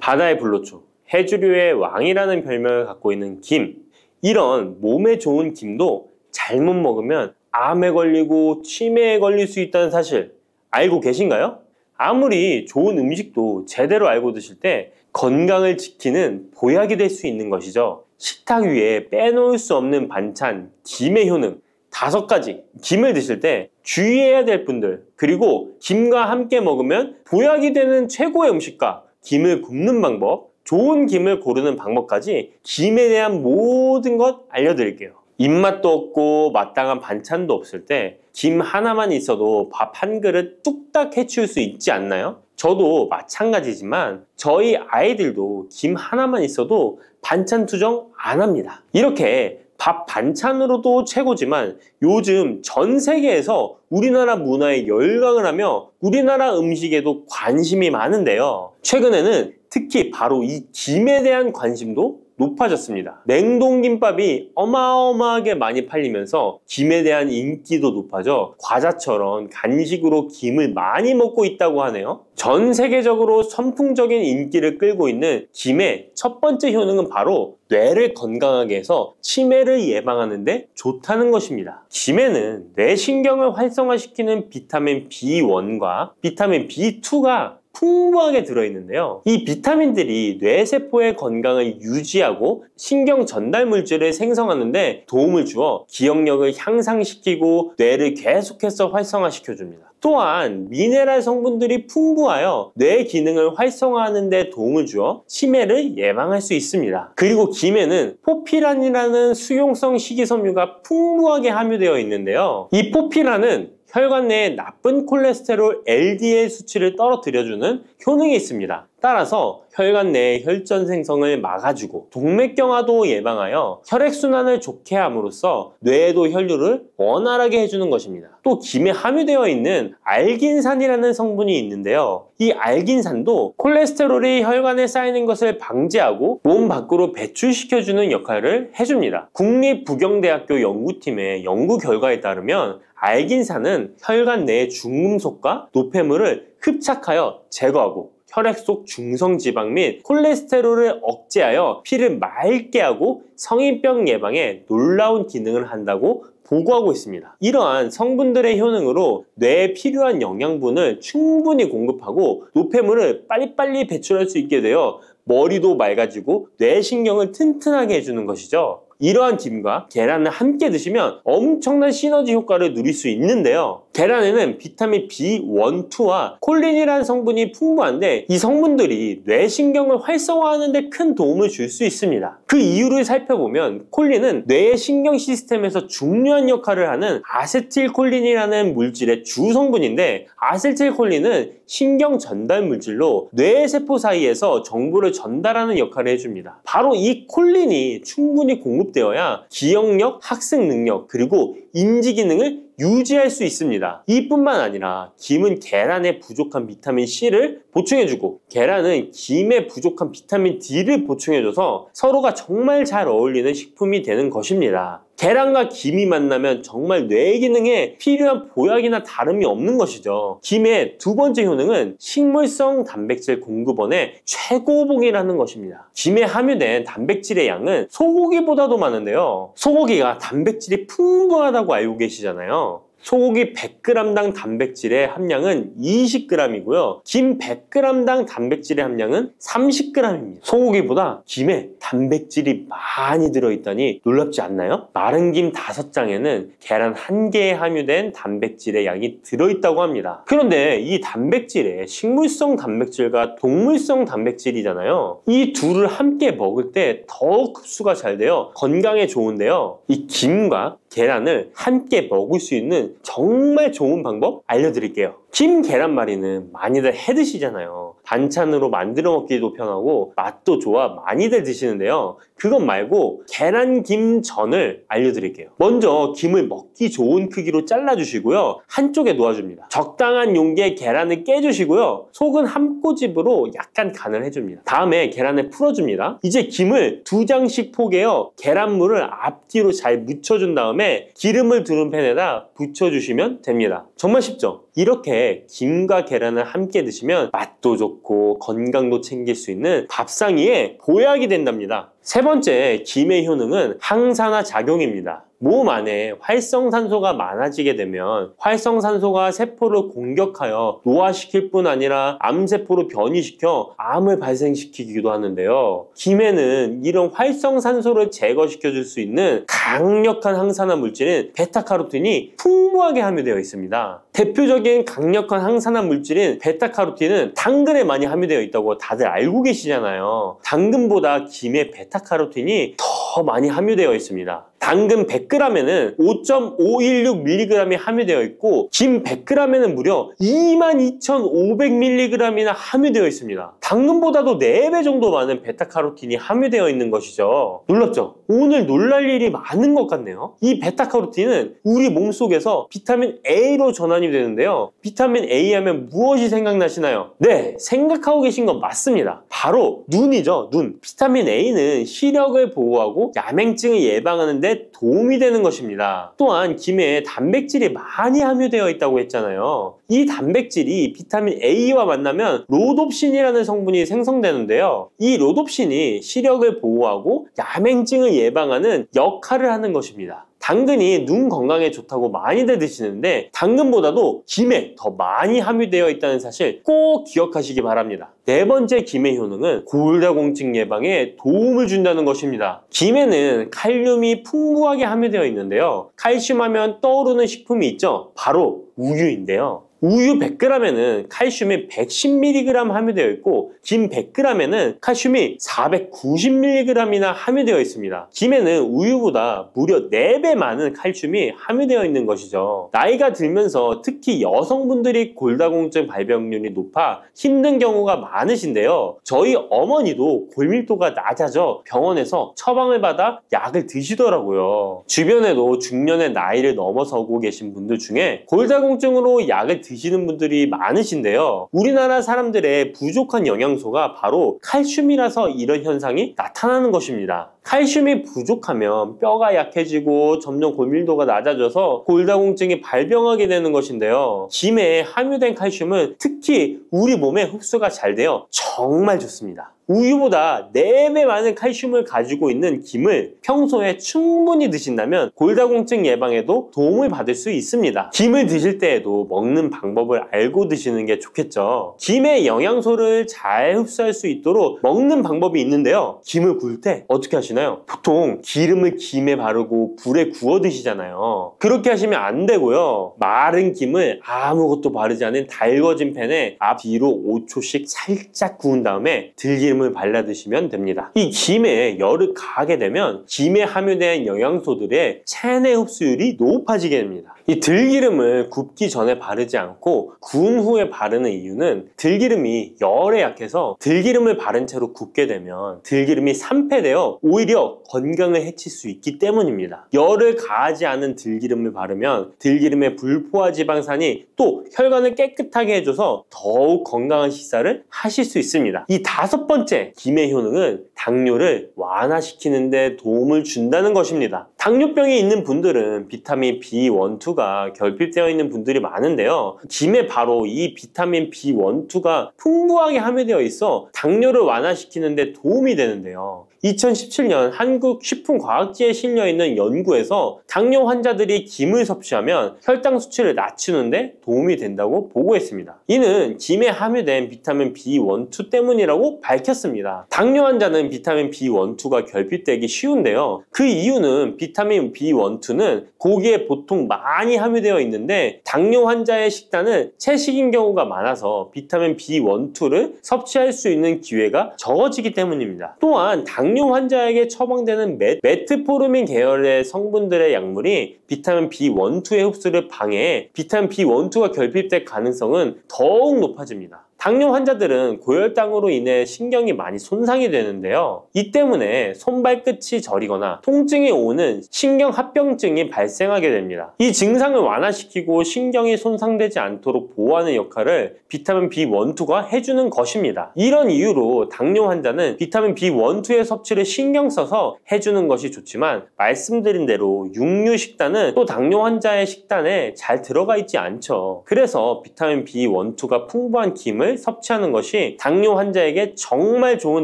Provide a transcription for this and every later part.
바다의 불로초, 해조류의 왕이라는 별명을 갖고 있는 김. 이런 몸에 좋은 김도 잘못 먹으면 암에 걸리고 치매에 걸릴 수 있다는 사실 알고 계신가요? 아무리 좋은 음식도 제대로 알고 드실 때 건강을 지키는 보약이 될 수 있는 것이죠. 식탁 위에 빼놓을 수 없는 반찬, 김의 효능 5가지. 김을 드실 때 주의해야 될 분들, 그리고 김과 함께 먹으면 보약이 되는 최고의 음식과 김을 굽는 방법, 좋은 김을 고르는 방법까지 김에 대한 모든 것 알려드릴게요. 입맛도 없고 마땅한 반찬도 없을 때 김 하나만 있어도 밥 한 그릇 뚝딱 해치울 수 있지 않나요? 저도 마찬가지지만 저희 아이들도 김 하나만 있어도 반찬 투정 안 합니다. 이렇게 밥 반찬으로도 최고지만 요즘 전 세계에서 우리나라 문화에 열광을 하며 우리나라 음식에도 관심이 많은데요. 최근에는 특히 바로 이 김에 대한 관심도 높아졌습니다. 냉동김밥이 어마어마하게 많이 팔리면서 김에 대한 인기도 높아져 과자처럼 간식으로 김을 많이 먹고 있다고 하네요. 전 세계적으로 선풍적인 인기를 끌고 있는 김의 첫 번째 효능은 바로 뇌를 건강하게 해서 치매를 예방하는 데 좋다는 것입니다. 김에는 뇌신경을 활성화시키는 비타민 B1과 비타민 B2가 풍부하게 들어있는데요. 이 비타민들이 뇌세포의 건강을 유지하고 신경 전달 물질을 생성하는 데 도움을 주어 기억력을 향상시키고 뇌를 계속해서 활성화시켜줍니다. 또한 미네랄 성분들이 풍부하여 뇌 기능을 활성화하는 데 도움을 주어 치매를 예방할 수 있습니다. 그리고 김에는 포피란이라는 수용성 식이섬유가 풍부하게 함유되어 있는데요. 이 포피란은 혈관 내에 나쁜 콜레스테롤 LDL 수치를 떨어뜨려주는 효능이 있습니다. 따라서 혈관 내의 혈전 생성을 막아주고 동맥경화도 예방하여 혈액순환을 좋게 함으로써 뇌에도 혈류를 원활하게 해주는 것입니다. 또 김에 함유되어 있는 알긴산이라는 성분이 있는데요. 이 알긴산도 콜레스테롤이 혈관에 쌓이는 것을 방지하고 몸 밖으로 배출시켜주는 역할을 해줍니다. 국립부경대학교 연구팀의 연구 결과에 따르면 알긴산은 혈관 내의 중금속과 노폐물을 흡착하여 제거하고 혈액 속 중성지방 및 콜레스테롤을 억제하여 피를 맑게 하고 성인병 예방에 놀라운 기능을 한다고 보고하고 있습니다. 이러한 성분들의 효능으로 뇌에 필요한 영양분을 충분히 공급하고 노폐물을 빨리빨리 배출할 수 있게 되어 머리도 맑아지고 뇌신경을 튼튼하게 해주는 것이죠. 이러한 김과 계란을 함께 드시면 엄청난 시너지 효과를 누릴 수 있는데요. 계란에는 비타민 B1, 2와 콜린이라는 성분이 풍부한데 이 성분들이 뇌신경을 활성화하는 데 큰 도움을 줄 수 있습니다. 그 이유를 살펴보면 콜린은 뇌의 신경 시스템에서 중요한 역할을 하는 아세틸콜린이라는 물질의 주 성분인데 아세틸콜린은 신경 전달 물질로 뇌세포 사이에서 정보를 전달하는 역할을 해줍니다. 바로 이 콜린이 충분히 공급되어야 기억력, 학습 능력, 그리고 인지 기능을 유지할 수 있습니다. 이뿐만 아니라 김은 계란에 부족한 비타민 C를 보충해주고 계란은 김에 부족한 비타민 D를 보충해줘서 서로가 정말 잘 어울리는 식품이 되는 것입니다. 계란과 김이 만나면 정말 뇌 기능에 필요한 보약이나 다름이 없는 것이죠. 김의 두 번째 효능은 식물성 단백질 공급원의 최고봉이라는 것입니다. 김에 함유된 단백질의 양은 소고기보다도 많은데요. 소고기가 단백질이 풍부하다고 알고 계시잖아요. 소고기 100g당 단백질의 함량은 20g이고요. 김 100g당 단백질의 함량은 30g입니다. 소고기보다 김에 단백질이 많이 들어있다니 놀랍지 않나요? 마른 김 5장에는 계란 1개에 함유된 단백질의 양이 들어있다고 합니다. 그런데 이 단백질에 식물성 단백질과 동물성 단백질이잖아요. 이 둘을 함께 먹을 때 더욱 흡수가 잘 되어 건강에 좋은데요. 이 김과 계란을 함께 먹을 수 있는 정말 좋은 방법 알려드릴게요. 김 계란말이는 많이들 해 드시잖아요. 반찬으로 만들어 먹기도 편하고 맛도 좋아 많이들 드시는데요. 그것 말고 계란김전을 알려드릴게요. 먼저 김을 먹기 좋은 크기로 잘라주시고요. 한쪽에 놓아줍니다. 적당한 용기에 계란을 깨주시고요. 속은 한 꼬집으로 약간 간을 해줍니다. 다음에 계란을 풀어줍니다. 이제 김을 2장씩 포개어 계란물을 앞뒤로 잘 묻혀준 다음에 기름을 두른 팬에다 부쳐주시면 됩니다. 정말 쉽죠? 이렇게 김과 계란을 함께 드시면 맛도 좋고 건강도 챙길 수 있는 밥상위의 보약이 된답니다. 세 번째, 김의 효능은 항산화 작용입니다. 몸 안에 활성산소가 많아지게 되면 활성산소가 세포를 공격하여 노화시킬 뿐 아니라 암세포로 변이시켜 암을 발생시키기도 하는데요. 김에는 이런 활성산소를 제거시켜 줄 수 있는 강력한 항산화 물질인 베타카로틴이 풍부하게 함유되어 있습니다. 대표적인 강력한 항산화 물질인 베타카로틴은 당근에 많이 함유되어 있다고 다들 알고 계시잖아요. 당근보다 김에 베타카로틴이 더 많이 함유되어 있습니다. 당근 100g에는 5.516mg이 함유되어 있고 김 100g에는 무려 22,500mg이나 함유되어 있습니다. 당근보다도 4배 정도 많은 베타카로틴이 함유되어 있는 것이죠. 놀랍죠? 오늘 놀랄 일이 많은 것 같네요. 이 베타카로틴은 우리 몸속에서 비타민 A로 전환이 되는데요. 비타민 A 하면 무엇이 생각나시나요? 네, 생각하고 계신 건 맞습니다. 바로 눈이죠, 눈. 비타민 A는 시력을 보호하고 야맹증을 예방하는 데 도움이 되는 것입니다. 또한 김에 단백질이 많이 함유되어 있다고 했잖아요. 이 단백질이 비타민 A와 만나면 로놉신이라는 성분이 생성되는데요. 이 로놉신이 시력을 보호하고 야맹증을 예방하는 역할을 하는 것입니다. 당근이 눈 건강에 좋다고 많이들 드시는데 당근보다도 김에 더 많이 함유되어 있다는 사실 꼭 기억하시기 바랍니다. 네 번째 김의 효능은 골다공증 예방에 도움을 준다는 것입니다. 김에는 칼륨이 풍부하게 함유되어 있는데요. 칼슘 하면 떠오르는 식품이 있죠. 바로 우유인데요. 우유 100g에는 칼슘이 110mg 함유되어 있고 김 100g에는 칼슘이 490mg이나 함유되어 있습니다. 김에는 우유보다 무려 4배 많은 칼슘이 함유되어 있는 것이죠. 나이가 들면서 특히 여성분들이 골다공증 발병률이 높아 힘든 경우가 많으신데요. 저희 어머니도 골밀도가 낮아져 병원에서 처방을 받아 약을 드시더라고요. 주변에도 중년의 나이를 넘어서고 계신 분들 중에 골다공증으로 약을 드시는 분들이 많으신데요. 우리나라 사람들의 부족한 영양소가 바로 칼슘이라서 이런 현상이 나타나는 것입니다. 칼슘이 부족하면 뼈가 약해지고 점점 골밀도가 낮아져서 골다공증이 발병하게 되는 것인데요. 김에 함유된 칼슘은 특히 우리 몸에 흡수가 잘 되어 정말 좋습니다. 우유보다 4배 많은 칼슘을 가지고 있는 김을 평소에 충분히 드신다면 골다공증 예방에도 도움을 받을 수 있습니다. 김을 드실 때에도 먹는 방법을 알고 드시는 게 좋겠죠. 김의 영양소를 잘 흡수할 수 있도록 먹는 방법이 있는데요. 김을 구울 때 어떻게 하시나요? 보통 기름을 김에 바르고 불에 구워 드시잖아요. 그렇게 하시면 안 되고요. 마른 김을 아무것도 바르지 않은 달궈진 팬에 앞뒤로 5초씩 살짝 구운 다음에 들기름을 발라 드시면 됩니다. 이 김에 열을 가하게 되면 김에 함유된 영양소들의 체내 흡수율이 높아지게 됩니다. 이 들기름을 굽기 전에 바르지 않고 구운 후에 바르는 이유는 들기름이 열에 약해서 들기름을 바른 채로 굽게 되면 들기름이 산패되어 오히려 건강을 해칠 수 있기 때문입니다. 열을 가하지 않은 들기름을 바르면 들기름의 불포화 지방산이 또 혈관을 깨끗하게 해줘서 더욱 건강한 식사를 하실 수 있습니다. 이 5번째 김의 효능은 당뇨를 완화시키는 데 도움을 준다는 것입니다. 당뇨병이 있는 분들은 비타민 B1, 2가 결핍되어 있는 분들이 많은데요. 김에 바로 이 비타민 B1, 2가 풍부하게 함유되어 있어 당뇨를 완화시키는 데 도움이 되는데요. 2017년 한국식품과학지에 실려있는 연구에서 당뇨 환자들이 김을 섭취하면 혈당 수치를 낮추는데 도움이 된다고 보고했습니다. 이는 김에 함유된 비타민 B1, 2 때문이라고 밝혔습니다. 당뇨 환자는 비타민 B1, 2가 결핍되기 쉬운데요. 그 이유는 비타민 B1, 2는 고기에 보통 많이 함유되어 있는데 당뇨 환자의 식단은 채식인 경우가 많아서 비타민 B1, 2를 섭취할 수 있는 기회가 적어지기 때문입니다. 또한 당뇨 환자에게 처방되는 메트포르민 계열의 성분들의 약물이 비타민 B1, 2의 흡수를 방해해 비타민 B1, 2가 결핍될 가능성은 더욱 높아집니다. 당뇨 환자들은 고혈당으로 인해 신경이 많이 손상이 되는데요. 이 때문에 손발끝이 저리거나 통증이 오는 신경합병증이 발생하게 됩니다. 이 증상을 완화시키고 신경이 손상되지 않도록 보호하는 역할을 비타민 B1, 2가 해주는 것입니다. 이런 이유로 당뇨 환자는 비타민 B1, 2의 섭취를 신경 써서 해주는 것이 좋지만 말씀드린 대로 육류 식단은 또 당뇨 환자의 식단에 잘 들어가 있지 않죠. 그래서 비타민 B1, 2가 풍부한 김을 섭취하는 것이 당뇨 환자에게 정말 좋은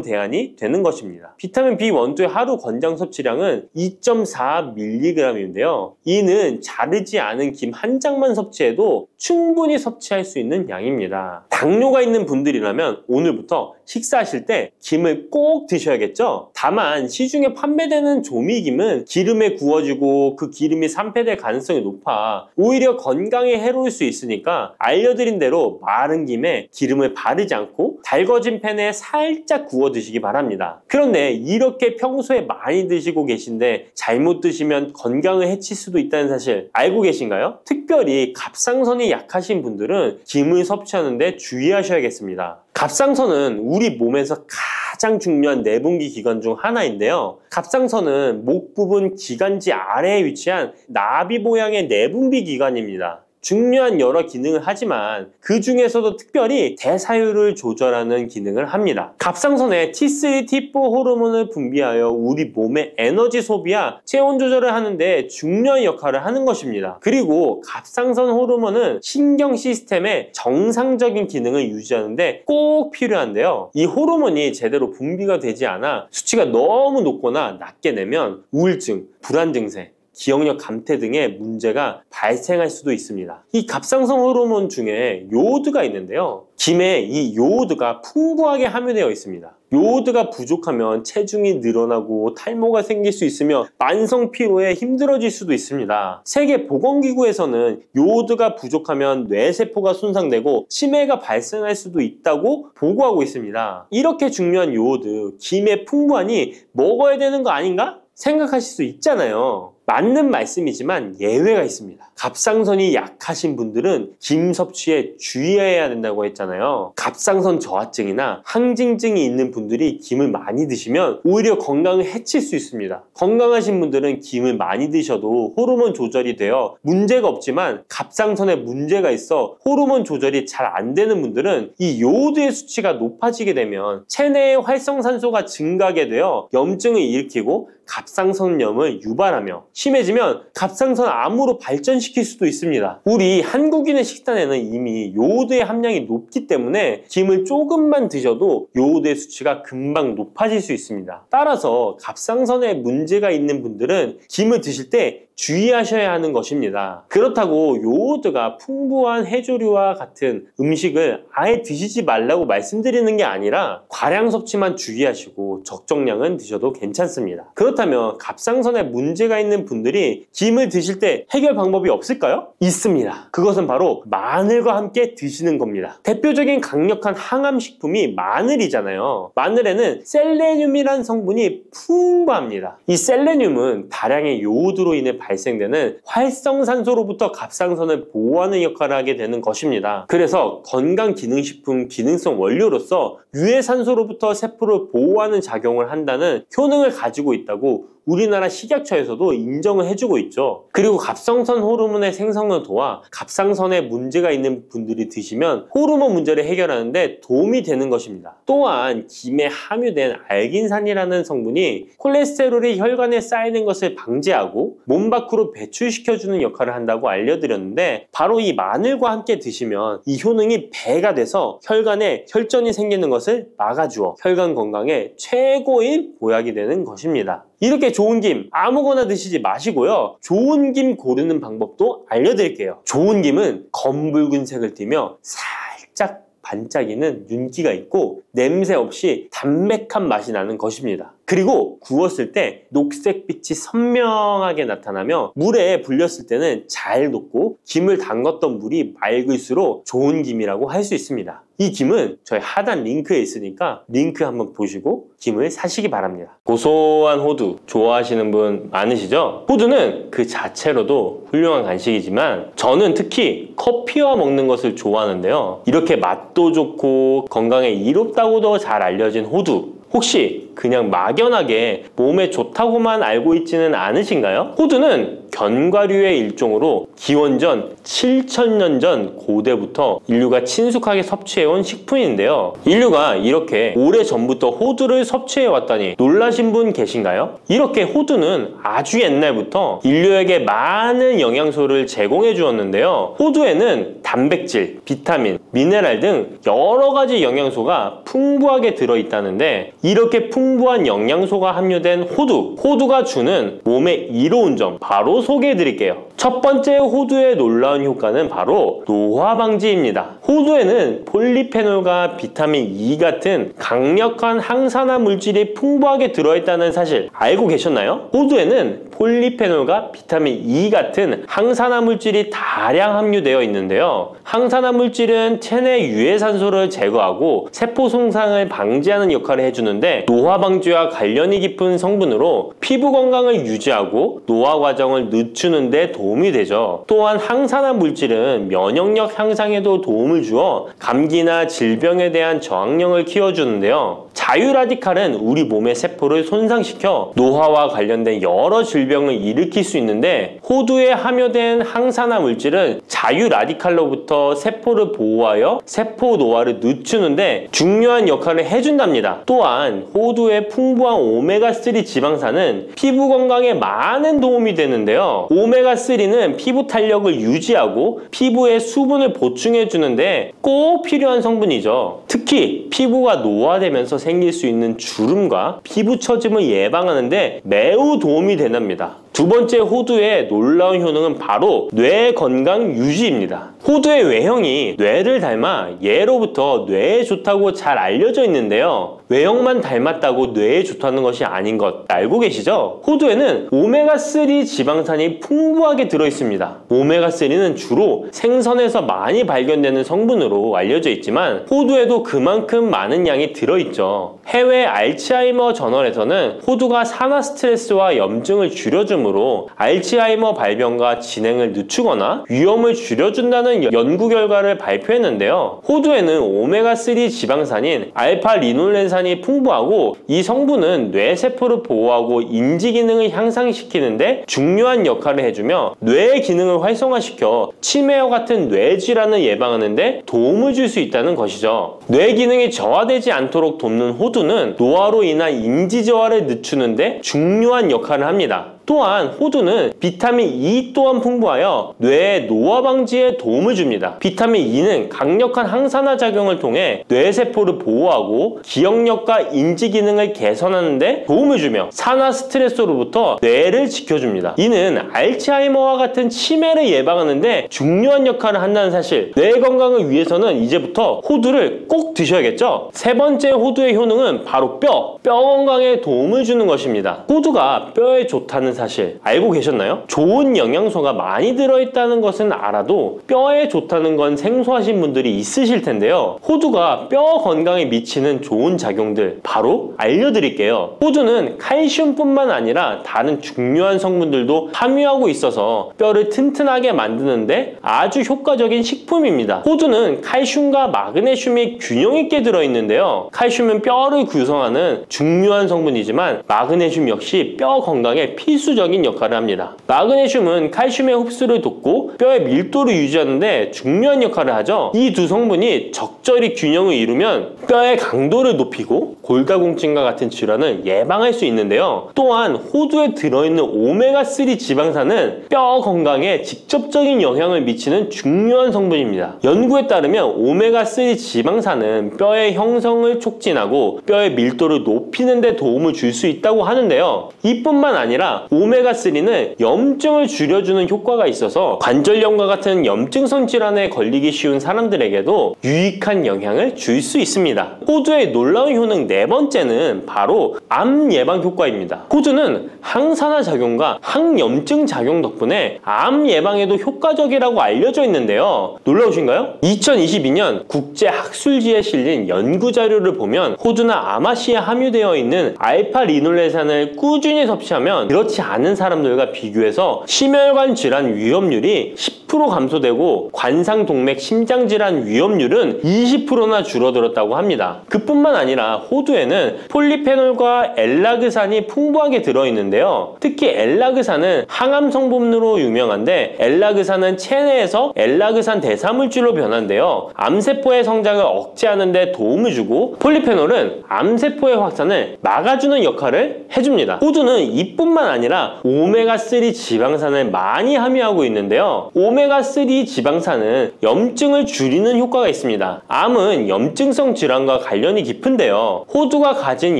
대안이 되는 것입니다. 비타민 B1, 2의 하루 권장 섭취량은 2.4mg인데요. 이는 자르지 않은 김 한 장만 섭취해도 충분히 섭취할 수 있는 양입니다. 당뇨가 있는 분들이라면 오늘부터 식사하실 때 김을 꼭 드셔야겠죠? 다만 시중에 판매되는 조미김은 기름에 구워지고 그 기름이 산패될 가능성이 높아 오히려 건강에 해로울 수 있으니까 알려드린 대로 마른 김에 기름을 바르지 않고 달궈진 팬에 살짝 구워 드시기 바랍니다. 그런데 이렇게 평소에 많이 드시고 계신데 잘못 드시면 건강을 해칠 수도 있다는 사실 알고 계신가요? 특별히 갑상선이 약하신 분들은 김을 섭취하는데 주의하셔야겠습니다. 갑상선은 우리 몸에서 가장 중요한 내분비 기관 중 하나인데요. 갑상선은 목 부분 기관지 아래에 위치한 나비 모양의 내분비 기관입니다. 중요한 여러 기능을 하지만 그 중에서도 특별히 대사율을 조절하는 기능을 합니다. 갑상선에 T3, T4 호르몬을 분비하여 우리 몸의 에너지 소비와 체온 조절을 하는데 중요한 역할을 하는 것입니다. 그리고 갑상선 호르몬은 신경 시스템의 정상적인 기능을 유지하는데 꼭 필요한데요. 이 호르몬이 제대로 분비가 되지 않아 수치가 너무 높거나 낮게 되면 우울증, 불안 증세, 기억력 감퇴 등의 문제가 발생할 수도 있습니다. 이 갑상선 호르몬 중에 요오드가 있는데요. 김에 이 요오드가 풍부하게 함유되어 있습니다. 요오드가 부족하면 체중이 늘어나고 탈모가 생길 수 있으며 만성 피로에 힘들어질 수도 있습니다. 세계보건기구에서는 요오드가 부족하면 뇌세포가 손상되고 치매가 발생할 수도 있다고 보고하고 있습니다. 이렇게 중요한 요오드, 김에 풍부하니 먹어야 되는 거 아닌가? 생각하실 수 있잖아요. 맞는 말씀이지만 예외가 있습니다. 갑상선이 약하신 분들은 김 섭취에 주의해야 된다고 했잖아요. 갑상선 저하증이나 항진증이 있는 분들이 김을 많이 드시면 오히려 건강을 해칠 수 있습니다. 건강하신 분들은 김을 많이 드셔도 호르몬 조절이 되어 문제가 없지만 갑상선에 문제가 있어 호르몬 조절이 잘 안 되는 분들은 이 요오드의 수치가 높아지게 되면 체내의 활성산소가 증가하게 되어 염증을 일으키고 갑상선염을 유발하며 심해지면 갑상선 암으로 발전시킬 수도 있습니다. 우리 한국인의 식단에는 이미 요오드의 함량이 높기 때문에 김을 조금만 드셔도 요오드의 수치가 금방 높아질 수 있습니다. 따라서 갑상선에 문제가 있는 분들은 김을 드실 때 주의하셔야 하는 것입니다. 그렇다고 요오드가 풍부한 해조류와 같은 음식을 아예 드시지 말라고 말씀드리는 게 아니라 과량 섭취만 주의하시고 적정량은 드셔도 괜찮습니다. 그렇다면 갑상선에 문제가 있는 분들이 김을 드실 때 해결 방법이 없을까요? 있습니다. 그것은 바로 마늘과 함께 드시는 겁니다. 대표적인 강력한 항암식품이 마늘이잖아요. 마늘에는 셀레늄이라는 성분이 풍부합니다. 이 셀레늄은 다량의 요오드로 인해 발생되는 활성산소로부터 갑상선을 보호하는 역할을 하게 되는 것입니다. 그래서 건강기능식품 기능성 원료로서 유해산소로부터 세포를 보호하는 작용을 한다는 효능을 가지고 있다고 우리나라 식약처에서도 인정을 해주고 있죠. 그리고 갑상선 호르몬의 생성을 도와 갑상선에 문제가 있는 분들이 드시면 호르몬 문제를 해결하는데 도움이 되는 것입니다. 또한 김에 함유된 알긴산이라는 성분이 콜레스테롤이 혈관에 쌓이는 것을 방지하고 몸 밖으로 배출시켜주는 역할을 한다고 알려드렸는데 바로 이 마늘과 함께 드시면 이 효능이 배가 돼서 혈관에 혈전이 생기는 것을 막아주어 혈관 건강에 최고의 보약이 되는 것입니다. 이렇게 좋은 김 아무거나 드시지 마시고요. 좋은 김 고르는 방법도 알려드릴게요. 좋은 김은 검붉은색을 띠며 살짝 반짝이는 윤기가 있고 냄새 없이 담백한 맛이 나는 것입니다. 그리고 구웠을 때 녹색빛이 선명하게 나타나며 물에 불렸을 때는 잘 녹고 김을 담갔던 물이 맑을수록 좋은 김이라고 할 수 있습니다. 이 김은 저희 하단 링크에 있으니까 링크 한번 보시고 김을 사시기 바랍니다. 고소한 호두 좋아하시는 분 많으시죠? 호두는 그 자체로도 훌륭한 간식이지만 저는 특히 커피와 먹는 것을 좋아하는데요. 이렇게 맛도 좋고 건강에 이롭다고도 잘 알려진 호두, 혹시 그냥 막연하게 몸에 좋다고만 알고 있지는 않으신가요? 호두는 견과류의 일종으로 기원전 7000년 전 고대부터 인류가 친숙하게 섭취해온 식품인데요. 인류가 이렇게 오래전부터 호두를 섭취해왔다니 놀라신 분 계신가요? 이렇게 호두는 아주 옛날부터 인류에게 많은 영양소를 제공해 주었는데요. 호두에는 단백질, 비타민, 미네랄 등 여러 가지 영양소가 풍부하게 들어있다는데 이렇게 풍부한 영양소가 함유된 호두가 주는 몸에 이로운 점 바로 소개해 드릴게요. 첫 번째 호두의 놀라운 효과는 바로 노화 방지입니다. 호두에는 폴리페놀과 비타민 E 같은 강력한 항산화 물질이 풍부하게 들어있다는 사실 알고 계셨나요? 호두에는 폴리페놀과 비타민 E 같은 항산화 물질이 다량 함유되어 있는데요. 항산화 물질은 체내 유해산소를 제거하고 세포 손상을 방지하는 역할을 해주는데 노화 방지와 관련이 깊은 성분으로 피부 건강을 유지하고 노화 과정을 늦추는 데 도움이 되죠. 또한 항산화 물질은 면역력 향상에도 도움을 주어 감기나 질병에 대한 저항력을 키워주는데요. 자유라디칼은 우리 몸의 세포를 손상시켜 노화와 관련된 여러 질병을 일으킬 수 있는데 호두에 함유된 항산화 물질은 자유라디칼로부터 세포를 보호하여 세포 노화를 늦추는데 중요한 역할을 해준답니다. 또한 호두의 풍부한 오메가3 지방산은 피부 건강에 많은 도움이 되는데요. 오메가3는 피부 탄력을 유지하고 피부에 수분을 보충해 주는데 꼭 필요한 성분이죠. 특히 피부가 노화되면서 생길 수 있는 주름과 피부 처짐을 예방하는데 매우 도움이 된답니다. 두 번째 호두의 놀라운 효능은 바로 뇌 건강 유지입니다. 호두의 외형이 뇌를 닮아 예로부터 뇌에 좋다고 잘 알려져 있는데요. 외형만 닮았다고 뇌에 좋다는 것이 아닌 것 알고 계시죠? 호두에는 오메가3 지방산이 풍부하게 들어있습니다. 오메가3는 주로 생선에서 많이 발견되는 성분으로 알려져 있지만 호두에도 그만큼 많은 양이 들어있죠. 해외 알츠하이머 저널에서는 호두가 산화 스트레스와 염증을 줄여주므로 알츠하이머 발병과 진행을 늦추거나 위험을 줄여준다는 연구 결과를 발표했는데요. 호두에는 오메가3 지방산인 알파리놀렌산이 풍부하고 이 성분은 뇌세포를 보호하고 인지 기능을 향상시키는데 중요한 역할을 해주며 뇌의 기능을 활성화시켜 치매와 같은 뇌질환을 예방하는데 도움을 줄 수 있다는 것이죠. 뇌 기능이 저하되지 않도록 돕는 호두는 노화로 인한 인지 저하를 늦추는데 중요한 역할을 합니다. 또한 호두는 비타민 E 또한 풍부하여 뇌의 노화 방지에 도움을 줍니다. 비타민 E는 강력한 항산화 작용을 통해 뇌세포를 보호하고 기억력과 인지 기능을 개선하는 데 도움을 주며 산화 스트레스로부터 뇌를 지켜줍니다. 이는 알츠하이머와 같은 치매를 예방하는 데 중요한 역할을 한다는 사실, 뇌 건강을 위해서는 이제부터 호두를 꼭 드셔야겠죠? 세 번째 호두의 효능은 바로 뼈 건강에 도움을 주는 것입니다. 호두가 뼈에 좋다는 사실 알고 계셨나요? 좋은 영양소가 많이 들어있다는 것은 알아도 뼈에 좋다는 건 생소하신 분들이 있으실 텐데요. 호두가 뼈 건강에 미치는 좋은 작용들 바로 알려드릴게요. 호두는 칼슘뿐만 아니라 다른 중요한 성분들도 함유하고 있어서 뼈를 튼튼하게 만드는데 아주 효과적인 식품입니다. 호두는 칼슘과 마그네슘이 균형 있게 들어있는데요. 칼슘은 뼈를 구성하는 중요한 성분이지만 마그네슘 역시 뼈 건강에 필수적인 역할을 합니다. 마그네슘은 칼슘의 흡수를 돕고 뼈의 밀도를 유지하는데 중요한 역할을 하죠. 이 두 성분이 적절히 균형을 이루면 뼈의 강도를 높이고 골다공증과 같은 질환을 예방할 수 있는데요. 또한 호두에 들어있는 오메가3 지방산은 뼈 건강에 직접적인 영향을 미치는 중요한 성분입니다. 연구에 따르면 오메가3 지방산은 뼈의 형성을 촉진하고 뼈의 밀도를 높이는 데 도움을 줄 수 있다고 하는데요. 이뿐만 아니라 오메가3는 염증을 줄여주는 효과가 있어서 관절염과 같은 염증성 질환에 걸리기 쉬운 사람들에게도 유익한 영향을 줄 수 있습니다. 호두의 놀라운 효능 네 번째는 바로 암 예방 효과입니다. 호두는 항산화 작용과 항염증 작용 덕분에 암 예방에도 효과적이라고 알려져 있는데요. 놀라우신가요? 2022년 국제학술지에 실린 연구 자료를 보면 호두나 아마씨에 함유되어 있는 알파 리놀레산을 꾸준히 섭취하면 그렇지 않은 사람들과 비교해서 심혈관 질환 위험률이 10% 감소되고 관상동맥 심장질환 위험률은 20%나 줄어들었다고 합니다. 그뿐만 아니라 호두에는 폴리페놀과 엘라그산이 풍부하게 들어있는데요. 특히 엘라그산은 항암 성분으로 유명한데 엘라그산은 체내에서 엘라그산 대사물질로 변한대요. 암세포의 성장을 억제하는 데 도움을 주고 폴리페놀은 암세포의 확산을 막아주는 역할을 해줍니다. 호두는 이뿐만 아니라 오메가3 지방산을 많이 함유하고 있는데요. 오메가3 지방산은 염증을 줄이는 효과가 있습니다. 암은 염증성 질환과 관련이 깊은데요. 호두가 가진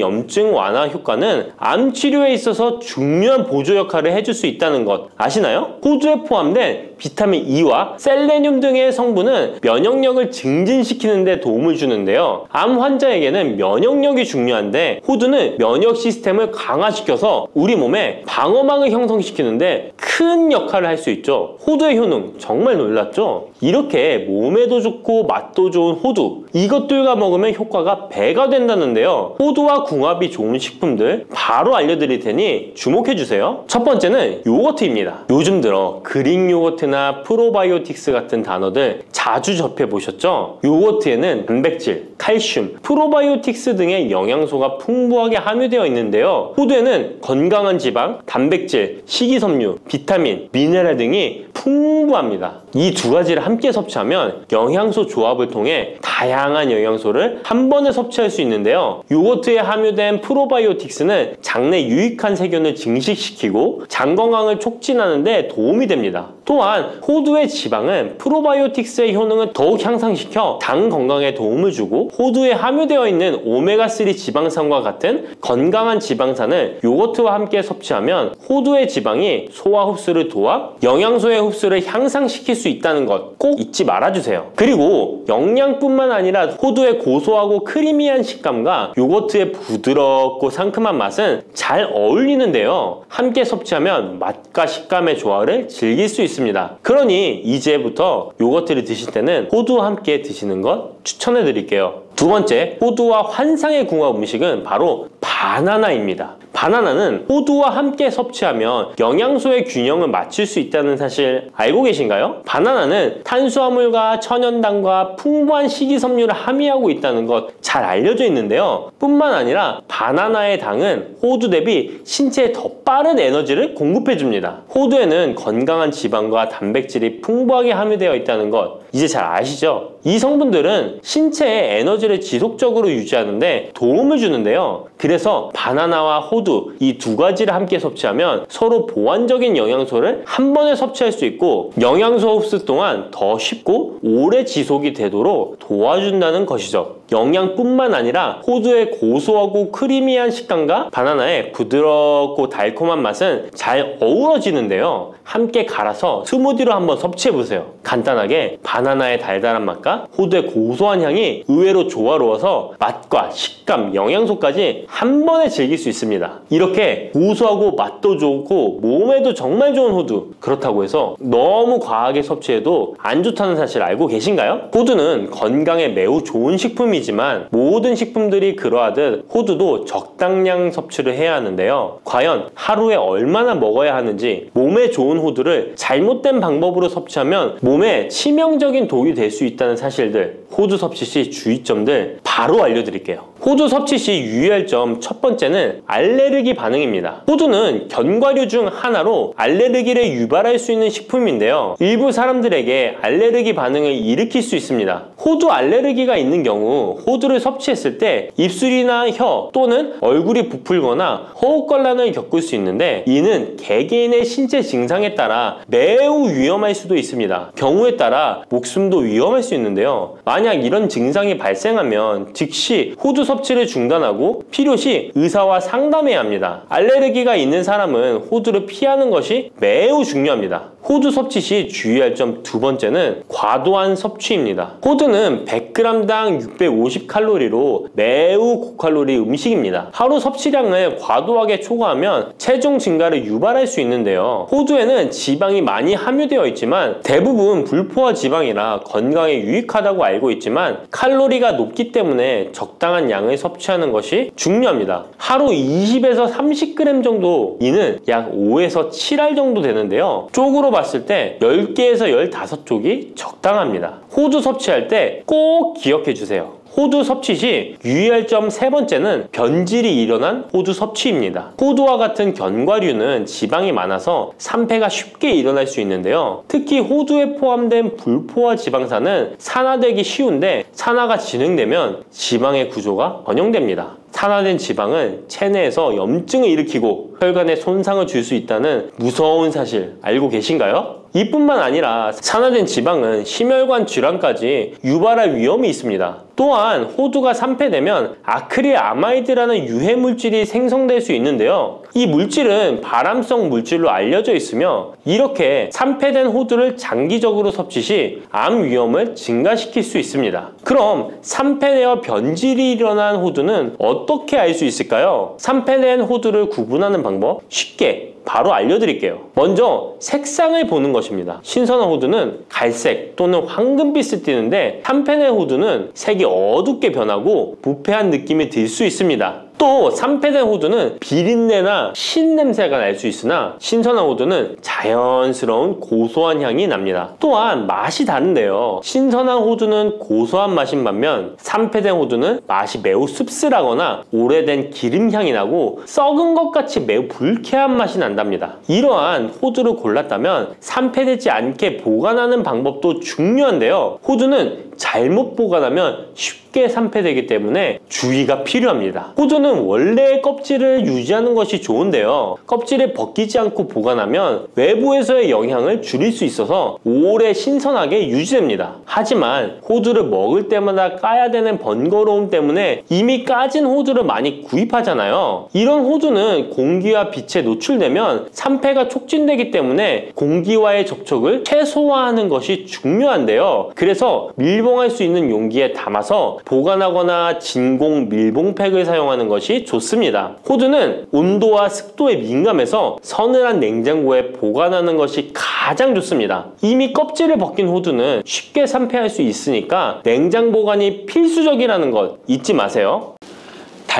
염증 완화 효과는 암 치료에 있어서 중요한 보조 역할을 해줄 수 있다는 것 아시나요? 호두에 포함된 비타민 E와 셀레늄 등의 성분은 면역력을 증진시키는 데 도움을 주는데요. 암 환자에게는 면역력이 중요한데 호두는 면역 시스템을 강화시켜서 우리 몸에 방어막을 형성시키는데 큰 역할을 할 수 있죠. 호두의 효능 정말 놀랍죠? 이렇게 몸에도 좋고 맛도 좋은 호두, 이것들과 먹으면 효과가 배가 된다는데요. 호두와 궁합이 좋은 식품들 바로 알려드릴 테니 주목해주세요. 첫 번째는 요거트입니다. 요즘 들어 그릭 요거트나 프로바이오틱스 같은 단어들 자주 접해보셨죠? 요거트에는 단백질, 칼슘, 프로바이오틱스 등의 영양소가 풍부하게 함유되어 있는데요. 호두에는 건강한 지방, 단백질, 식이섬유, 비타민, 미네랄 등이 풍부합니다. 이 두 가지를 함께 섭취하면 영양소 조합을 통해 다양한 영양소를 한 번에 섭취할 수 있는데요. 요거트에 함유된 프로바이오틱스는 장내 유익한 세균을 증식시키고 장 건강을 촉진하는 데 도움이 됩니다. 또한 호두의 지방은 프로바이오틱스의 효능을 더욱 향상시켜 장 건강에 도움을 주고 호두에 함유되어 있는 오메가3 지방산과 같은 건강한 지방산을 요거트와 함께 섭취하면 호두의 지방이 소화 흡수를 도와 영양소의 흡수를 향상시킬 수 있다는 것 꼭 잊지 말아주세요. 그리고 영양뿐만 아니라 호두의 고소하고 크리미한 식감과 요거트의 부드럽고 상큼한 맛은 잘 어울리는데요. 함께 섭취하면 맛과 식감의 조화를 즐길 수 있습니다. 그러니 이제부터 요거트를 드실 때는 호두와 함께 드시는 것 추천해 드릴게요. 두 번째, 호두와 환상의 궁합 음식은 바로 바나나입니다. 바나나는 호두와 함께 섭취하면 영양소의 균형을 맞출 수 있다는 사실 알고 계신가요? 바나나는 탄수화물과 천연당과 풍부한 식이섬유를 함유하고 있다는 것 잘 알려져 있는데요. 뿐만 아니라 바나나의 당은 호두 대비 신체에 더 빠른 에너지를 공급해 줍니다. 호두에는 건강한 지방과 단백질이 풍부하게 함유되어 있다는 것 이제 잘 아시죠? 이 성분들은 신체의 에너지를 지속적으로 유지하는데 도움을 주는데요. 그래서 바나나와 호두 이 두 가지를 함께 섭취하면 서로 보완적인 영양소를 한 번에 섭취할 수 있고 영양소 흡수 또한 더 쉽고 오래 지속이 되도록 도와준다는 것이죠. 영양뿐만 아니라 호두의 고소하고 크리미한 식감과 바나나의 부드럽고 달콤한 맛은 잘 어우러지는데요. 함께 갈아서 스무디로 한번 섭취해보세요. 간단하게 바나나의 달달한 맛과 호두의 고소한 향이 의외로 조화로워서 맛과 식감, 영양소까지 한 번에 즐길 수 있습니다. 이렇게 고소하고 맛도 좋고 몸에도 정말 좋은 호두, 그렇다고 해서 너무 과하게 섭취해도 안 좋다는 사실 알고 계신가요? 호두는 건강에 매우 좋은 식품이지만 모든 식품들이 그러하듯 호두도 적당량 섭취를 해야 하는데요. 과연 하루에 얼마나 먹어야 하는지, 몸에 좋은 호두를 잘못된 방법으로 섭취하면 몸에 치명적인 독이 될 수 있다는 사실들, 호두 섭취 시 주의점들 바로 알려드릴게요. 호두 섭취 시 유의할 점 첫 번째는 알레르기 반응입니다. 호두는 견과류 중 하나로 알레르기를 유발할 수 있는 식품인데요. 일부 사람들에게 알레르기 반응을 일으킬 수 있습니다. 호두 알레르기가 있는 경우 호두를 섭취했을 때 입술이나 혀 또는 얼굴이 부풀거나 호흡곤란을 겪을 수 있는데 이는 개개인의 신체 증상에 따라 매우 위험할 수도 있습니다. 경우에 따라 목숨도 위험할 수 있는데요. 만약 만약 이런 증상이 발생하면 즉시 호두 섭취를 중단하고 필요시 의사와 상담해야 합니다. 알레르기가 있는 사람은 호두를 피하는 것이 매우 중요합니다. 호두 섭취 시 주의할 점 두 번째는 과도한 섭취입니다. 호두는 100g당 650칼로리로 매우 고칼로리 음식입니다. 하루 섭취량을 과도하게 초과하면 체중 증가를 유발할 수 있는데요. 호두에는 지방이 많이 함유되어 있지만 대부분 불포화 지방이라 건강에 유익하다고 알고 있지만 칼로리가 높기 때문에 적당한 양을 섭취하는 것이 중요합니다. 하루 20에서 30g 정도, 이는 약 5에서 7알 정도 되는데요. 쪽으로 봤을 때 10개에서 15쪽이 적당합니다. 호두 섭취할 때 꼭 기억해 주세요. 호두 섭취 시 유의할 점 세 번째는 변질이 일어난 호두 섭취입니다. 호두와 같은 견과류는 지방이 많아서 산패가 쉽게 일어날 수 있는데요. 특히 호두에 포함된 불포화 지방산은 산화되기 쉬운데 산화가 진행되면 지방의 구조가 변형됩니다. 산화된 지방은 체내에서 염증을 일으키고 혈관에 손상을 줄 수 있다는 무서운 사실 알고 계신가요? 이뿐만 아니라 산화된 지방은 심혈관 질환까지 유발할 위험이 있습니다. 또한 호두가 산패되면 아크릴아마이드라는 유해 물질이 생성될 수 있는데요. 이 물질은 발암성 물질로 알려져 있으며 이렇게 산패된 호두를 장기적으로 섭취 시 암 위험을 증가시킬 수 있습니다. 그럼 산패되어 변질이 일어난 호두는 어떻게 알 수 있을까요? 산패된 호두를 구분하는 방법 쉽게 바로 알려드릴게요. 먼저 색상을 보는 것입니다. 신선한 호두는 갈색 또는 황금빛을 띠는데 산패된 호두는 색이 어둡게 변하고 부패한 느낌이 들 수 있습니다. 또 산패된 호두는 비린내나 신냄새가 날 수 있으나 신선한 호두는 자연스러운 고소한 향이 납니다. 또한 맛이 다른데요. 신선한 호두는 고소한 맛인 반면 산패된 호두는 맛이 매우 씁쓸하거나 오래된 기름향이 나고 썩은 것 같이 매우 불쾌한 맛이 난답니다. 이러한 호두를 골랐다면 산패되지 않게 보관하는 방법도 중요한데요. 호두는 잘못 보관하면 쉽게 산패되기 때문에 주의가 필요합니다. 호두는 원래의 껍질을 유지하는 것이 좋은데요. 껍질을 벗기지 않고 보관하면 외부에서의 영향을 줄일 수 있어서 오래 신선하게 유지됩니다. 하지만 호두를 먹을 때마다 까야 되는 번거로움 때문에 이미 까진 호두를 많이 구입하잖아요. 이런 호두는 공기와 빛에 노출되면 산패가 촉진되기 때문에 공기와의 접촉을 최소화하는 것이 중요한데요. 그래서 밀봉할 수 있는 용기에 담아서 보관하거나 진공 밀봉팩을 사용하는 것이 좋습니다. 호두는 온도와 습도에 민감해서 서늘한 냉장고에 보관하는 것이 가장 좋습니다. 이미 껍질을 벗긴 호두는 쉽게 산패할 수 있으니까 냉장 보관이 필수적이라는 것 잊지 마세요.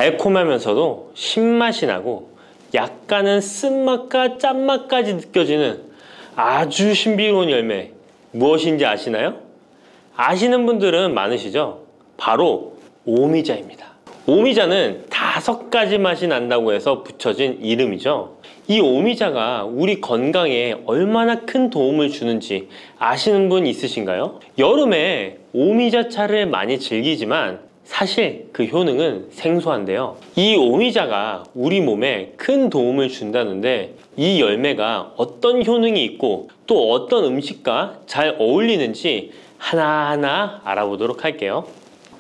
달콤하면서도 신맛이 나고 약간은 쓴맛과 짠맛까지 느껴지는 아주 신비로운 열매, 무엇인지 아시나요? 아시는 분들은 많으시죠? 바로 오미자입니다. 오미자는 5가지 맛이 난다고 해서 붙여진 이름이죠. 이 오미자가 우리 건강에 얼마나 큰 도움을 주는지 아시는 분 있으신가요? 여름에 오미자차를 많이 즐기지만 사실 그 효능은 생소한데요. 이 오미자가 우리 몸에 큰 도움을 준다는데 이 열매가 어떤 효능이 있고 또 어떤 음식과 잘 어울리는지 하나하나 알아보도록 할게요.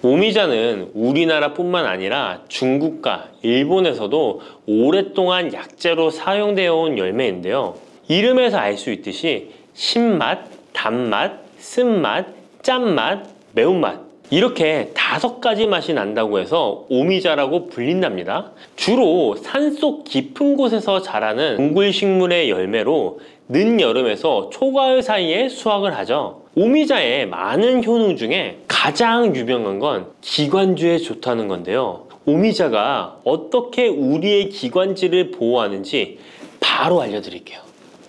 오미자는 우리나라뿐만 아니라 중국과 일본에서도 오랫동안 약재로 사용되어 온 열매인데요. 이름에서 알 수 있듯이 신맛, 단맛, 쓴맛, 짠맛, 매운맛 이렇게 5가지 맛이 난다고 해서 오미자라고 불린답니다. 주로 산속 깊은 곳에서 자라는 동굴식물의 열매로 늦여름에서 초가을 사이에 수확을 하죠. 오미자의 많은 효능 중에 가장 유명한 건 기관지에 좋다는 건데요. 오미자가 어떻게 우리의 기관지를 보호하는지 바로 알려드릴게요.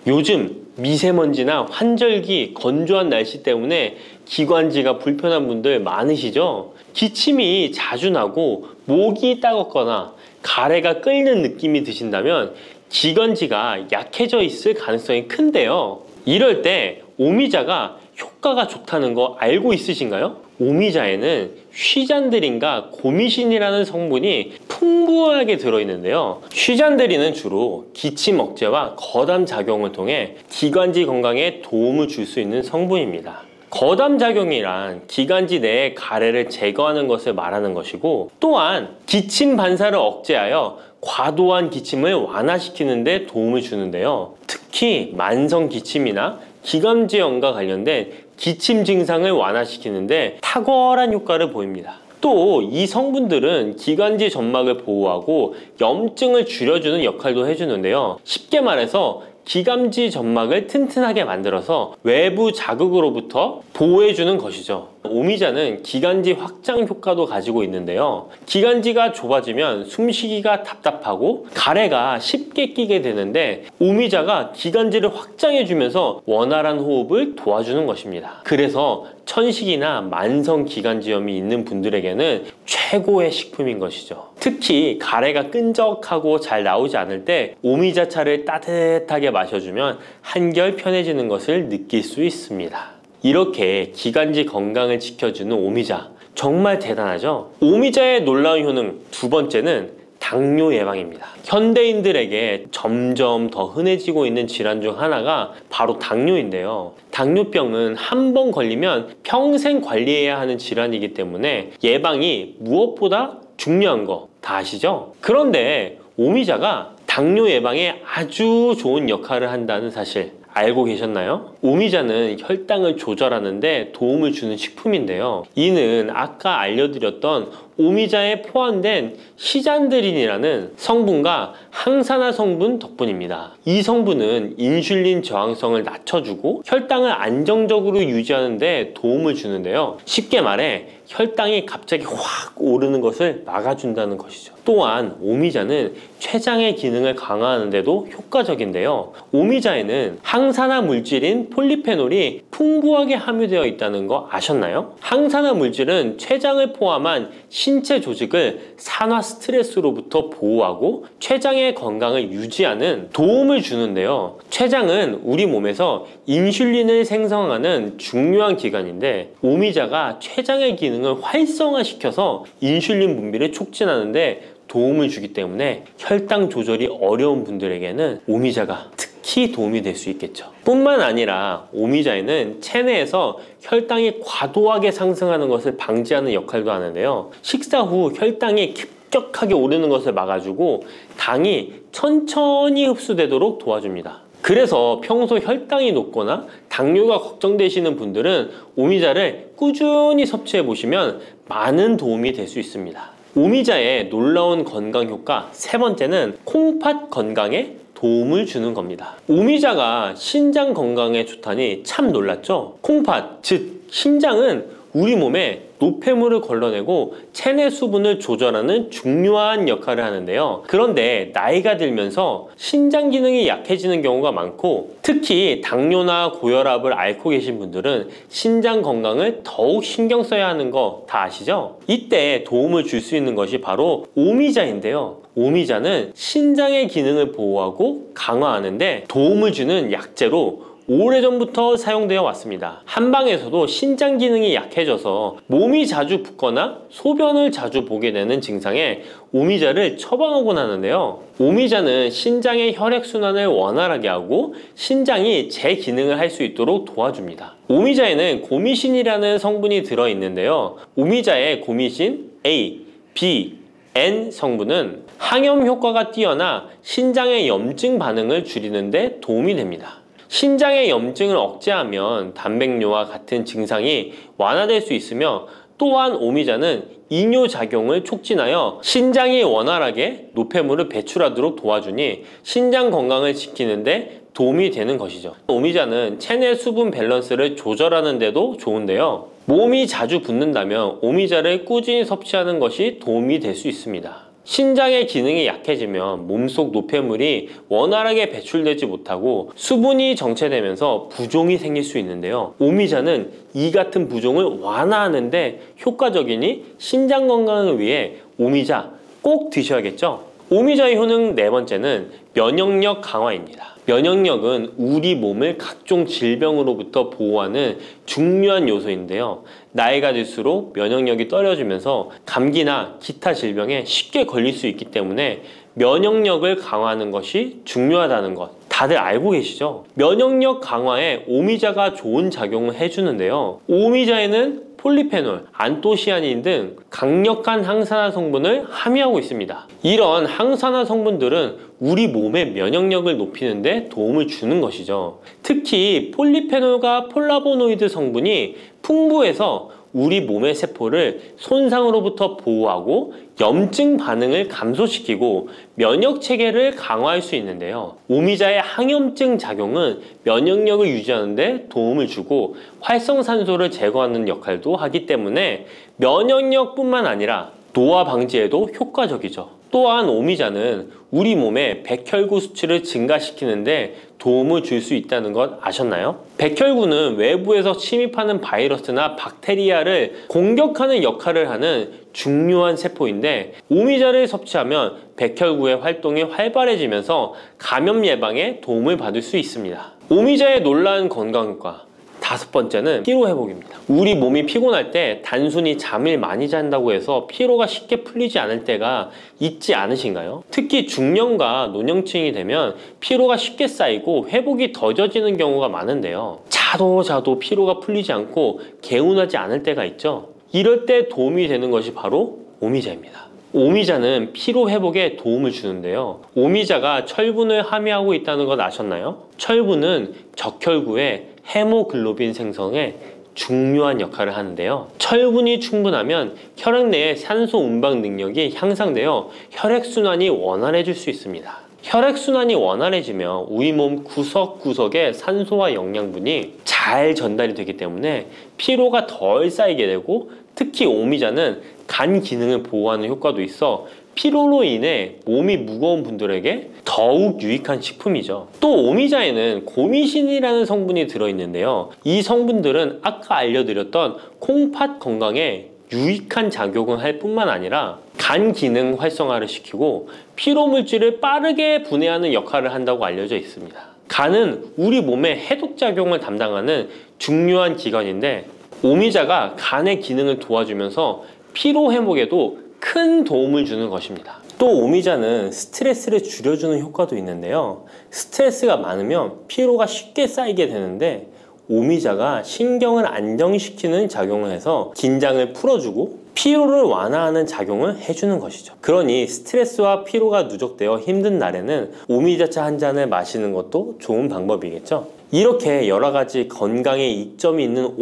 요즘 미세먼지나 환절기, 건조한 날씨 때문에 기관지가 불편한 분들 많으시죠? 기침이 자주 나고 목이 따갑거나 가래가 끓는 느낌이 드신다면 기관지가 약해져 있을 가능성이 큰데요. 이럴 때 오미자가 효과가 좋다는 거 알고 있으신가요? 오미자에는 휘잔드린과 고미신이라는 성분이 풍부하게 들어있는데요. 휘잔드린은 주로 기침 억제와 거담 작용을 통해 기관지 건강에 도움을 줄 수 있는 성분입니다. 거담작용이란 기관지 내의 가래를 제거하는 것을 말하는 것이고, 또한 기침 반사를 억제하여 과도한 기침을 완화시키는 데 도움을 주는데요. 특히 만성 기침이나 기관지염과 관련된 기침 증상을 완화시키는데 탁월한 효과를 보입니다. 또 이 성분들은 기관지 점막을 보호하고 염증을 줄여주는 역할도 해주는데요. 쉽게 말해서 기관지 점막을 튼튼하게 만들어서 외부 자극으로부터 보호해주는 것이죠. 오미자는 기관지 확장 효과도 가지고 있는데요. 기관지가 좁아지면 숨쉬기가 답답하고 가래가 쉽게 끼게 되는데, 오미자가 기관지를 확장해주면서 원활한 호흡을 도와주는 것입니다. 그래서 천식이나 만성 기관지염이 있는 분들에게는 최고의 식품인 것이죠. 특히 가래가 끈적하고 잘 나오지 않을 때 오미자차를 따뜻하게 마셔주면 한결 편해지는 것을 느낄 수 있습니다. 이렇게 기관지 건강을 지켜주는 오미자, 정말 대단하죠? 오미자의 놀라운 효능 두 번째는 당뇨 예방입니다. 현대인들에게 점점 더 흔해지고 있는 질환 중 하나가 바로 당뇨인데요. 당뇨병은 한 번 걸리면 평생 관리해야 하는 질환이기 때문에 예방이 무엇보다 중요한 거 다 아시죠? 그런데 오미자가 당뇨 예방에 아주 좋은 역할을 한다는 사실 알고 계셨나요? 오미자는 혈당을 조절하는 데 도움을 주는 식품인데요. 이는 아까 알려드렸던 오미자에 포함된 시잔드린이라는 성분과 항산화 성분 덕분입니다. 이 성분은 인슐린 저항성을 낮춰주고 혈당을 안정적으로 유지하는 데 도움을 주는데요. 쉽게 말해 혈당이 갑자기 확 오르는 것을 막아준다는 것이죠. 또한 오미자는 췌장의 기능을 강화하는 데도 효과적인데요. 오미자에는 항산화 물질인 폴리페놀이 풍부하게 함유되어 있다는 거 아셨나요? 항산화 물질은 췌장을 포함한 신체 조직을 산화 스트레스로부터 보호하고 췌장의 건강을 유지하는 도움을 주는데요. 췌장은 우리 몸에서 인슐린을 생성하는 중요한 기관인데, 오미자가 췌장의 기능을 활성화시켜서 인슐린 분비를 촉진하는데 도움을 주기 때문에 혈당 조절이 어려운 분들에게는 오미자가 특히 도움이 될 수 있겠죠. 뿐만 아니라 오미자에는 체내에서 혈당이 과도하게 상승하는 것을 방지하는 역할도 하는데요. 식사 후 혈당이 급격하게 오르는 것을 막아주고 당이 천천히 흡수되도록 도와줍니다. 그래서 평소 혈당이 높거나 당뇨가 걱정되시는 분들은 오미자를 꾸준히 섭취해 보시면 많은 도움이 될 수 있습니다. 오미자의 놀라운 건강 효과 세 번째는 콩팥 건강에 도움을 주는 겁니다. 오미자가 신장 건강에 좋다니 참 놀랐죠? 콩팥, 즉 신장은 우리 몸에 노폐물을 걸러내고 체내 수분을 조절하는 중요한 역할을 하는데요. 그런데 나이가 들면서 신장 기능이 약해지는 경우가 많고, 특히 당뇨나 고혈압을 앓고 계신 분들은 신장 건강을 더욱 신경 써야 하는 거 다 아시죠? 이때 도움을 줄 수 있는 것이 바로 오미자인데요. 오미자는 신장의 기능을 보호하고 강화하는 데 도움을 주는 약재로 오래전부터 사용되어 왔습니다. 한방에서도 신장 기능이 약해져서 몸이 자주 붓거나 소변을 자주 보게 되는 증상에 오미자를 처방하곤 하는데요. 오미자는 신장의 혈액순환을 원활하게 하고 신장이 재기능을 할 수 있도록 도와줍니다. 오미자에는 고미신이라는 성분이 들어있는데요. 오미자의 고미신 A, B, N 성분은 항염 효과가 뛰어나 신장의 염증 반응을 줄이는 데 도움이 됩니다. 신장의 염증을 억제하면 단백뇨와 같은 증상이 완화될 수 있으며, 또한 오미자는 이뇨작용을 촉진하여 신장이 원활하게 노폐물을 배출하도록 도와주니 신장 건강을 지키는 데 도움이 되는 것이죠. 오미자는 체내 수분 밸런스를 조절하는 데도 좋은데요. 몸이 자주 붓는다면 오미자를 꾸준히 섭취하는 것이 도움이 될 수 있습니다. 신장의 기능이 약해지면 몸속 노폐물이 원활하게 배출되지 못하고 수분이 정체되면서 부종이 생길 수 있는데요. 오미자는 이 같은 부종을 완화하는데 효과적이니 신장 건강을 위해 오미자 꼭 드셔야겠죠. 오미자의 효능 네 번째는 면역력 강화입니다. 면역력은 우리 몸을 각종 질병으로부터 보호하는 중요한 요소인데요. 나이가 들수록 면역력이 떨어지면서 감기나 기타 질병에 쉽게 걸릴 수 있기 때문에 면역력을 강화하는 것이 중요하다는 것 다들 알고 계시죠? 면역력 강화에 오미자가 좋은 작용을 해주는데요. 오미자에는 폴리페놀, 안토시아닌 등 강력한 항산화 성분을 함유하고 있습니다. 이런 항산화 성분들은 우리 몸의 면역력을 높이는 데 도움을 주는 것이죠. 특히 폴리페놀과 폴라보노이드 성분이 풍부해서 우리 몸의 세포를 손상으로부터 보호하고 염증 반응을 감소시키고 면역 체계를 강화할 수 있는데요. 오미자의 항염증 작용은 면역력을 유지하는 데 도움을 주고 활성산소를 제거하는 역할도 하기 때문에 면역력뿐만 아니라 노화 방지에도 효과적이죠. 또한 오미자는 우리 몸의 백혈구 수치를 증가시키는데 도움을 줄 수 있다는 것 아셨나요? 백혈구는 외부에서 침입하는 바이러스나 박테리아를 공격하는 역할을 하는 중요한 세포인데 오미자를 섭취하면 백혈구의 활동이 활발해지면서 감염 예방에 도움을 받을 수 있습니다. 오미자의 놀라운 건강효과 5번째는 피로 회복입니다. 우리 몸이 피곤할 때 단순히 잠을 많이 잔다고 해서 피로가 쉽게 풀리지 않을 때가 있지 않으신가요? 특히 중년과 노년층이 되면 피로가 쉽게 쌓이고 회복이 더뎌지는 경우가 많은데요. 자도 피로가 풀리지 않고 개운하지 않을 때가 있죠. 이럴 때 도움이 되는 것이 바로 오미자입니다. 오미자는 피로 회복에 도움을 주는데요. 오미자가 철분을 함유하고 있다는 것 아셨나요? 철분은 적혈구의 헤모글로빈 생성에 중요한 역할을 하는데요. 철분이 충분하면 혈액 내의 산소 운반 능력이 향상되어 혈액순환이 원활해질 수 있습니다. 혈액순환이 원활해지면 우리 몸 구석구석에 산소와 영양분이 잘 전달이 되기 때문에 피로가 덜 쌓이게 되고 특히 오미자는 간 기능을 보호하는 효과도 있어 피로로 인해 몸이 무거운 분들에게 더욱 유익한 식품이죠. 또 오미자에는 고미신이라는 성분이 들어있는데요. 이 성분들은 아까 알려드렸던 콩팥 건강에 유익한 작용을 할 뿐만 아니라 간 기능 활성화를 시키고 피로 물질을 빠르게 분해하는 역할을 한다고 알려져 있습니다. 간은 우리 몸의 해독작용을 담당하는 중요한 기관인데 오미자가 간의 기능을 도와주면서 피로 회복에도 큰 도움을 주는 것입니다. 또 오미자는 스트레스를 줄여주는 효과도 있는데요. 스트레스가 많으면 피로가 쉽게 쌓이게 되는데 오미자가 신경을 안정시키는 작용을 해서 긴장을 풀어주고 피로를 완화하는 작용을 해주는 것이죠. 그러니 스트레스와 피로가 누적되어 힘든 날에는 오미자차 한 잔을 마시는 것도 좋은 방법이겠죠. 이렇게 여러 가지 건강에 이점이 있는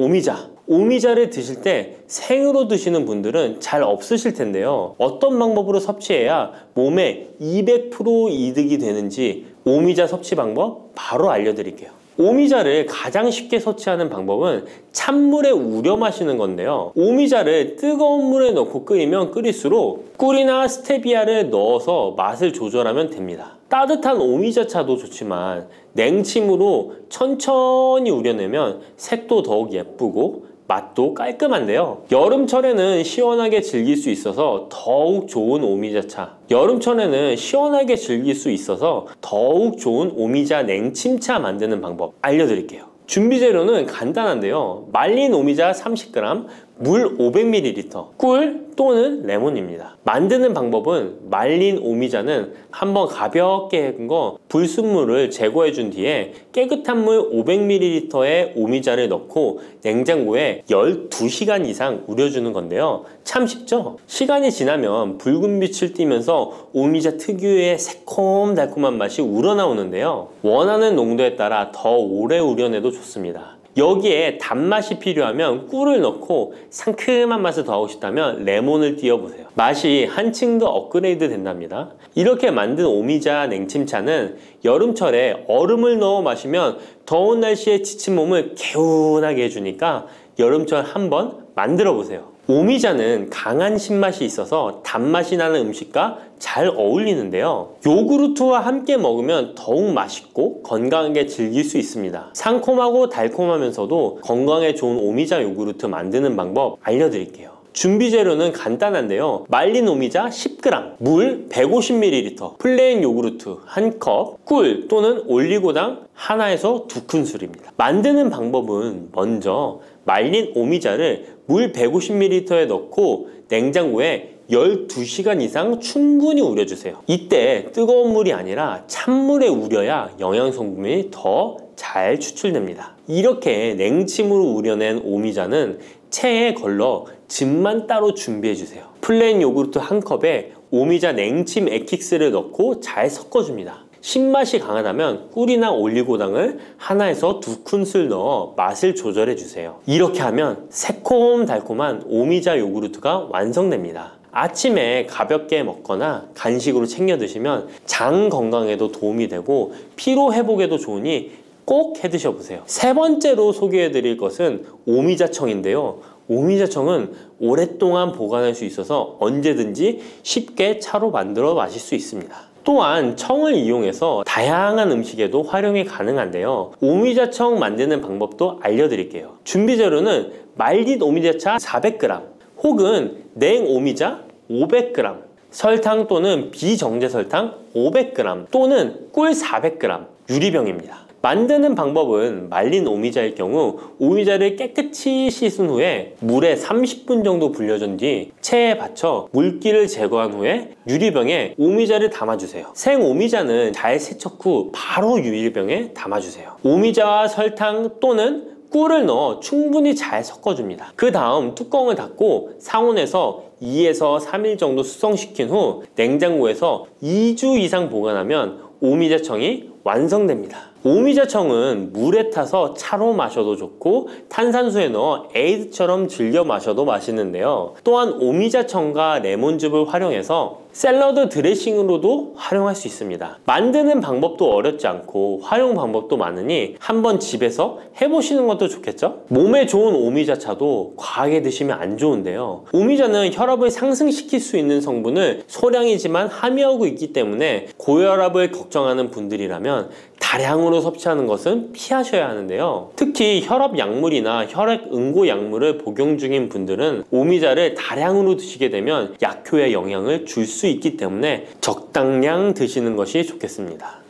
오미자를 드실 때 생으로 드시는 분들은 잘 없으실 텐데요. 어떤 방법으로 섭취해야 몸에 200% 이득이 되는지 오미자 섭취 방법 바로 알려드릴게요. 오미자를 가장 쉽게 섭취하는 방법은 찬물에 우려 마시는 건데요. 오미자를 뜨거운 물에 넣고 끓이면 끓일수록 꿀이나 스테비아를 넣어서 맛을 조절하면 됩니다. 따뜻한 오미자차도 좋지만 냉침으로 천천히 우려내면 색도 더욱 예쁘고 맛도 깔끔한데요. 여름철에는 시원하게 즐길 수 있어서 더욱 좋은 오미자차, 여름철에는 시원하게 즐길 수 있어서 더욱 좋은 오미자 냉침차 만드는 방법 알려드릴게요. 준비 재료는 간단한데요. 말린 오미자 30g, 물 500ml, 꿀 또는 레몬입니다. 만드는 방법은 말린 오미자는 한번 가볍게 헹군 거 불순물을 제거해 준 뒤에 깨끗한 물 500ml에 오미자를 넣고 냉장고에 12시간 이상 우려주는 건데요. 참 쉽죠? 시간이 지나면 붉은 빛을 띠면서 오미자 특유의 새콤달콤한 맛이 우러나오는데요. 원하는 농도에 따라 더 오래 우려내도 좋습니다. 여기에 단맛이 필요하면 꿀을 넣고 상큼한 맛을 더하고 싶다면 레몬을 띄워보세요. 맛이 한층 더 업그레이드 된답니다. 이렇게 만든 오미자 냉침차는 여름철에 얼음을 넣어 마시면 더운 날씨에 지친 몸을 개운하게 해주니까 여름철 한번 만들어 보세요. 오미자는 강한 신맛이 있어서 단맛이 나는 음식과 잘 어울리는데요. 요구르트와 함께 먹으면 더욱 맛있고 건강하게 즐길 수 있습니다. 상콤하고 달콤하면서도 건강에 좋은 오미자 요구르트 만드는 방법 알려드릴게요. 준비 재료는 간단한데요. 말린 오미자 10g, 물 150ml, 플레인 요구르트 1컵, 꿀 또는 올리고당 하나에서 2큰술입니다. 만드는 방법은 먼저 말린 오미자를 물 150ml에 넣고 냉장고에 12시간 이상 충분히 우려주세요. 이때 뜨거운 물이 아니라 찬물에 우려야 영양성분이 더 잘 추출됩니다. 이렇게 냉침으로 우려낸 오미자는 체에 걸러 즙만 따로 준비해주세요. 플레인 요구르트 한 컵에 오미자 냉침 액기스를 넣고 잘 섞어줍니다. 신맛이 강하다면 꿀이나 올리고당을 하나에서 2큰술 넣어 맛을 조절해 주세요. 이렇게 하면 새콤달콤한 오미자 요구르트가 완성됩니다. 아침에 가볍게 먹거나 간식으로 챙겨 드시면 장 건강에도 도움이 되고 피로 회복에도 좋으니 꼭 해 드셔보세요. 세 번째로 소개해 드릴 것은 오미자청인데요. 오미자청은 오랫동안 보관할 수 있어서 언제든지 쉽게 차로 만들어 마실 수 있습니다. 또한 청을 이용해서 다양한 음식에도 활용이 가능한데요. 오미자청 만드는 방법도 알려드릴게요. 준비 재료는 말린 오미자차 400g 혹은 냉 오미자 500g, 설탕 또는 비정제 설탕 500g 또는 꿀 400g, 유리병입니다. 만드는 방법은 말린 오미자일 경우 오미자를 깨끗이 씻은 후에 물에 30분 정도 불려준 뒤 체에 받쳐 물기를 제거한 후에 유리병에 오미자를 담아주세요. 생 오미자는 잘 세척 후 바로 유리병에 담아주세요. 오미자와 설탕 또는 꿀을 넣어 충분히 잘 섞어줍니다. 그 다음 뚜껑을 닫고 상온에서 2에서 3일 정도 숙성시킨 후 냉장고에서 2주 이상 보관하면 오미자청이 완성됩니다. 오미자청은 물에 타서 차로 마셔도 좋고 탄산수에 넣어 에이드처럼 즐겨 마셔도 맛있는데요. 또한 오미자청과 레몬즙을 활용해서 샐러드 드레싱으로도 활용할 수 있습니다. 만드는 방법도 어렵지 않고 활용 방법도 많으니 한번 집에서 해보시는 것도 좋겠죠? 몸에 좋은 오미자차도 과하게 드시면 안 좋은데요. 오미자는 혈압을 상승시킬 수 있는 성분을 소량이지만 함유하고 있기 때문에 고혈압을 걱정하는 분들이라면 다량으로 섭취하는 것은 피하셔야 하는데요. 특히 혈압 약물이나 혈액 응고 약물을 복용 중인 분들은 오미자를 다량으로 드시게 되면 약효에 영향을 줄 수 있기 때문에 적당량 드시는 것이 좋겠습니다.